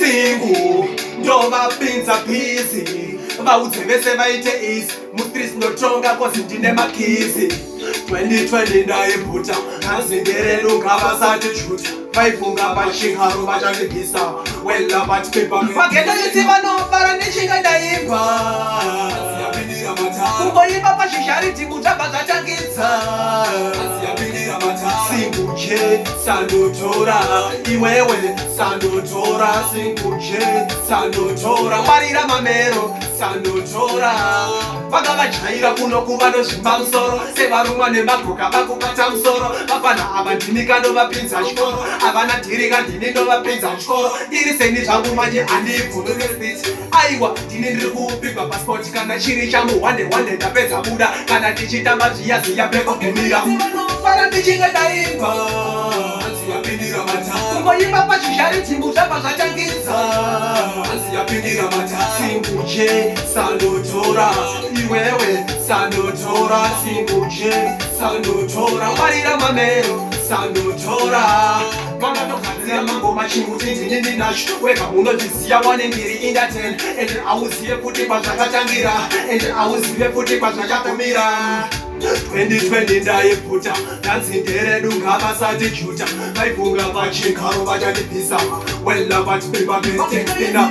singu ndova pinza pisi vaudze vese vaite isi mustris ndotonga kozi ndine makisi 2020 ndaibhuta nazingeredu ngavasati juta vaifunga pachikaro vachandibvisa wela pati pepa vagenda iti vanobara nechinga ndaimba kungoimba pachizhariti mutabva zvatangidza singuje sandotora iwewe sandotora singuje sandotora marira mamero sandotora vakavajaira kuno kuvanozvimba musoro sevarumwa nemagoka vakubata musoro vapana ava ndini kandovapinza chikoro havana dhiri kandini ndovapinza chikoro iri seni zvangu manje handibvunuresiti aiwa ndini ndiri kuupigwa paspoti kana chiri changu wande ndapedza buda kana tichitamba zviyaziya pekugumira para ndichinge ndaimba kungoimba pachizhariti mutabva zvatangidza singuje sandotora iwewe sandotora singuje sandotora marira mamero sandotora vanganogadzira mangoma chinguti ndini ndinacho wega unozviziva wanembiri inda 10 ende auzive futi kwazvakatangira ende auzive futi kwazvakagumira 2020 ndaibhuta ndanzinderedu ngavasati juta vaifunga vachikaro vachandibvisa wela vati pepa petextina